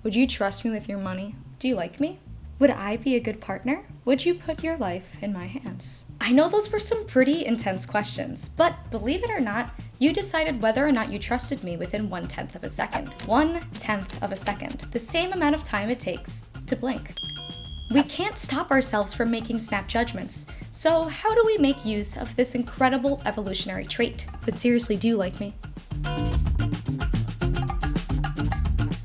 Would you trust me with your money? Do you like me? Would I be a good partner? Would you put your life in my hands? I know those were some pretty intense questions, but believe it or not, you decided whether or not you trusted me within 1/10 of a second. 1/10 of a second. The same amount of time it takes to blink. We can't stop ourselves from making snap judgments, so how do we make use of this incredible evolutionary trait? But seriously, do you like me?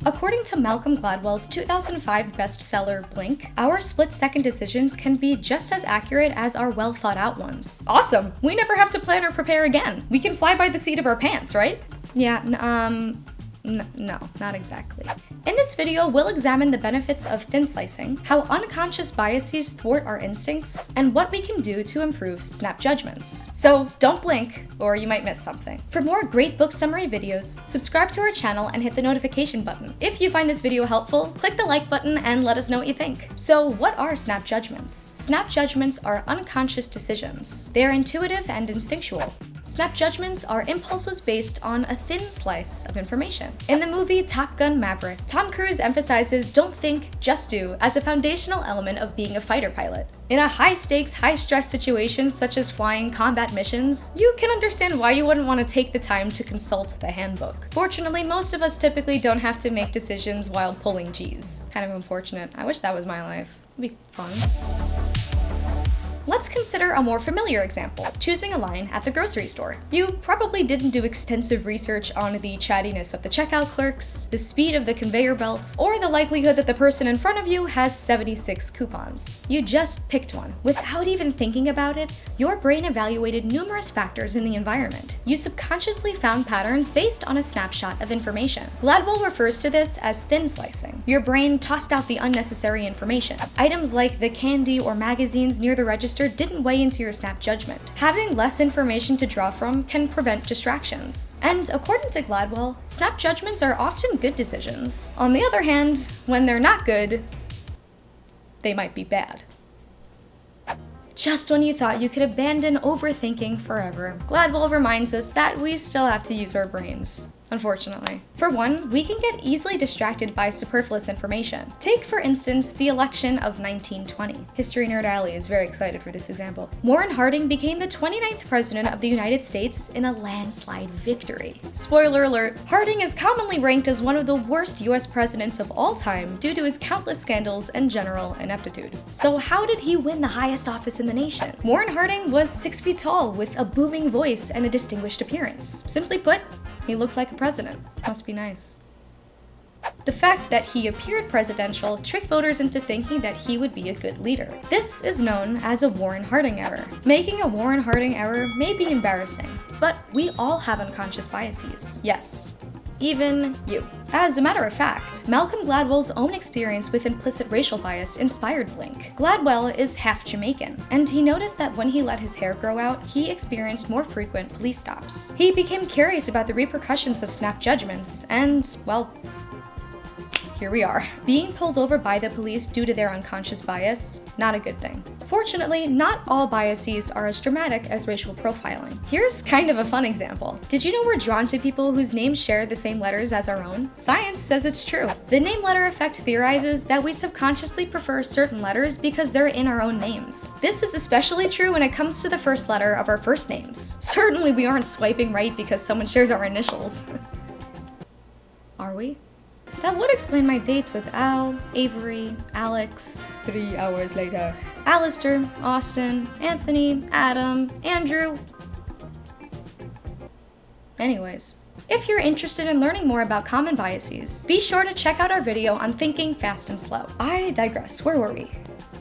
According to Malcolm Gladwell's 2005 bestseller, Blink, our split-second decisions can be just as accurate as our well-thought-out ones. Awesome! We never have to plan or prepare again. We can fly by the seat of our pants, right? Yeah, no, not exactly. In this video, we'll examine the benefits of thin slicing, how unconscious biases thwart our instincts, and what we can do to improve snap judgments. So don't blink, or you might miss something. For more great book summary videos, subscribe to our channel and hit the notification button. If you find this video helpful, click the like button and let us know what you think. So what are snap judgments? Snap judgments are unconscious decisions. They are intuitive and instinctual. Snap judgments are impulses based on a thin slice of information. In the movie Top Gun: Maverick, Tom Cruise emphasizes don't think, just do as a foundational element of being a fighter pilot. In a high-stakes, high-stress situation such as flying combat missions, you can understand why you wouldn't want to take the time to consult the handbook. Fortunately, most of us typically don't have to make decisions while pulling G's. Kind of unfortunate. I wish that was my life. It'd be fun. Let's consider a more familiar example, choosing a line at the grocery store. You probably didn't do extensive research on the chattiness of the checkout clerks, the speed of the conveyor belts, or the likelihood that the person in front of you has 76 coupons. You just picked one. Without even thinking about it, your brain evaluated numerous factors in the environment. You subconsciously found patterns based on a snapshot of information. Gladwell refers to this as thin slicing. Your brain tossed out the unnecessary information. Items like the candy or magazines near the register didn't weigh into your snap judgment. Having less information to draw from can prevent distractions. And according to Gladwell, snap judgments are often good decisions. On the other hand, when they're not good, they might be bad. Just when you thought you could abandon overthinking forever, Gladwell reminds us that we still have to use our brains. Unfortunately. For one, we can get easily distracted by superfluous information. Take, for instance, the election of 1920. History Nerd Alley is very excited for this example. Warren Harding became the 29th president of the United States in a landslide victory. Spoiler alert, Harding is commonly ranked as one of the worst US presidents of all time due to his countless scandals and general ineptitude. So how did he win the highest office in the nation? Warren Harding was 6 feet tall with a booming voice and a distinguished appearance. Simply put, he looked like a president. Must be nice. The fact that he appeared presidential tricked voters into thinking that he would be a good leader. This is known as a Warren Harding error. Making a Warren Harding error may be embarrassing, but we all have unconscious biases. Yes. Even you. As a matter of fact, Malcolm Gladwell's own experience with implicit racial bias inspired Blink. Gladwell is half Jamaican, and he noticed that when he let his hair grow out, he experienced more frequent police stops. He became curious about the repercussions of snap judgments, and, well, here we are. Being pulled over by the police due to their unconscious bias, not a good thing. Fortunately, not all biases are as dramatic as racial profiling. Here's kind of a fun example. Did you know we're drawn to people whose names share the same letters as our own? Science says it's true. The name letter effect theorizes that we subconsciously prefer certain letters because they're in our own names. This is especially true when it comes to the first letter of our first names. Certainly we aren't swiping right because someone shares our initials. Are we? That would explain my dates with Al, Avery, Alex, 3 hours later, Alistair, Austin, Anthony, Adam, Andrew. Anyways, if you're interested in learning more about common biases, be sure to check out our video on thinking fast and slow. I digress, where were we?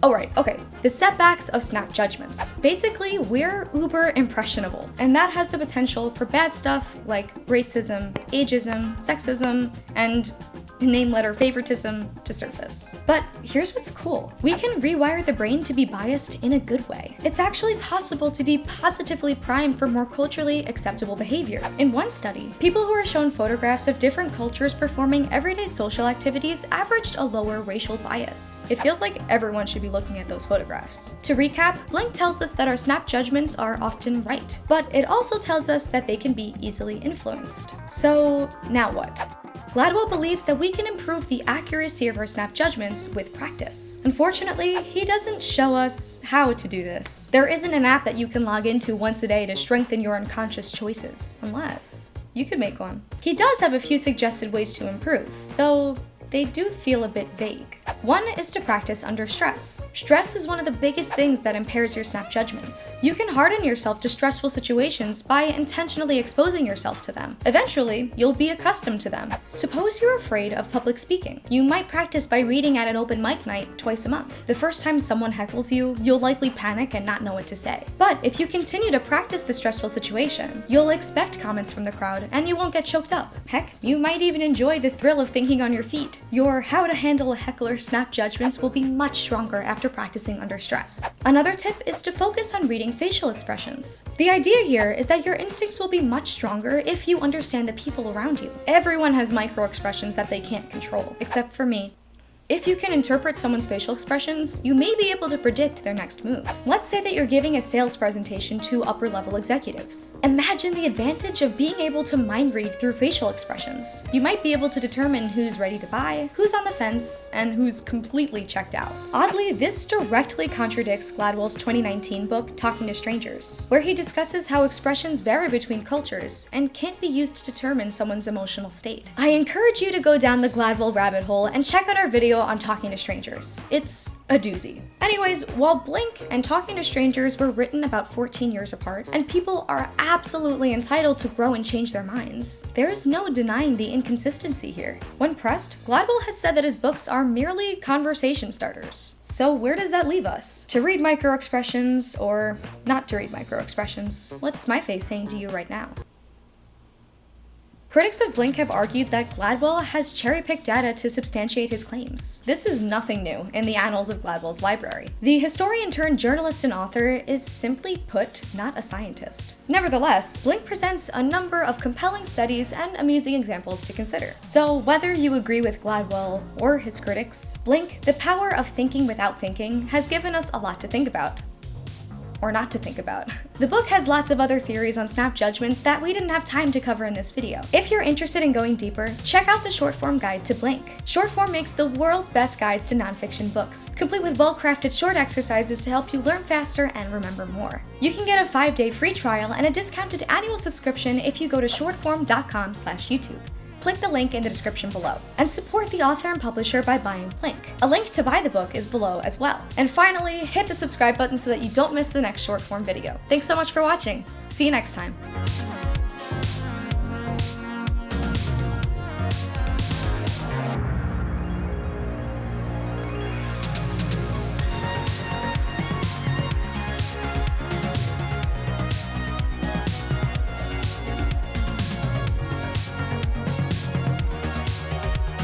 Oh right, okay. The setbacks of snap judgments. Basically, we're uber impressionable, and that has the potential for bad stuff like racism, ageism, sexism, and name letter favoritism to surface. But here's what's cool. We can rewire the brain to be biased in a good way. It's actually possible to be positively primed for more culturally acceptable behavior. In one study, people who were shown photographs of different cultures performing everyday social activities averaged a lower racial bias. It feels like everyone should be looking at those photographs. To recap, Blink tells us that our snap judgments are often right, but it also tells us that they can be easily influenced. So now what? Gladwell believes that we can improve the accuracy of our snap judgments with practice. Unfortunately, he doesn't show us how to do this. There isn't an app that you can log into once a day to strengthen your unconscious choices, unless you could make one. He does have a few suggested ways to improve, though they do feel a bit vague. One is to practice under stress. Stress is one of the biggest things that impairs your snap judgments. You can harden yourself to stressful situations by intentionally exposing yourself to them. Eventually, you'll be accustomed to them. Suppose you're afraid of public speaking. You might practice by reading at an open mic night twice a month. The first time someone heckles you, you'll likely panic and not know what to say. But if you continue to practice the stressful situation, you'll expect comments from the crowd and you won't get choked up. Heck, you might even enjoy the thrill of thinking on your feet. Your how to handle a heckler snap judgments will be much stronger after practicing under stress. Another tip is to focus on reading facial expressions. The idea here is that your instincts will be much stronger if you understand the people around you. Everyone has micro expressions that they can't control, except for me. If you can interpret someone's facial expressions, you may be able to predict their next move. Let's say that you're giving a sales presentation to upper-level executives. Imagine the advantage of being able to mind read through facial expressions. You might be able to determine who's ready to buy, who's on the fence, and who's completely checked out. Oddly, this directly contradicts Gladwell's 2019 book, Talking to Strangers, where he discusses how expressions vary between cultures and can't be used to determine someone's emotional state. I encourage you to go down the Gladwell rabbit hole and check out our video on Talking to Strangers. It's a doozy. Anyways, while Blink and Talking to Strangers were written about 14 years apart, and people are absolutely entitled to grow and change their minds, there's no denying the inconsistency here. When pressed, Gladwell has said that his books are merely conversation starters. So where does that leave us? To read microexpressions or not to read microexpressions? What's my face saying to you right now? Critics of Blink have argued that Gladwell has cherry-picked data to substantiate his claims. This is nothing new in the annals of Gladwell's library. The historian turned journalist and author is simply put not a scientist. Nevertheless, Blink presents a number of compelling studies and amusing examples to consider. So whether you agree with Gladwell or his critics, Blink, The Power of Thinking Without Thinking, has given us a lot to think about. Or not to think about. The book has lots of other theories on snap judgments that we didn't have time to cover in this video. If you're interested in going deeper, check out the Shortform guide to Blink. Shortform makes the world's best guides to nonfiction books, complete with well-crafted short exercises to help you learn faster and remember more. You can get a 5-day free trial and a discounted annual subscription if you go to shortform.com/YouTube. Click the link in the description below, and support the author and publisher by buying Blink. A link to buy the book is below as well. And finally, hit the subscribe button so that you don't miss the next short form video. Thanks so much for watching. See you next time.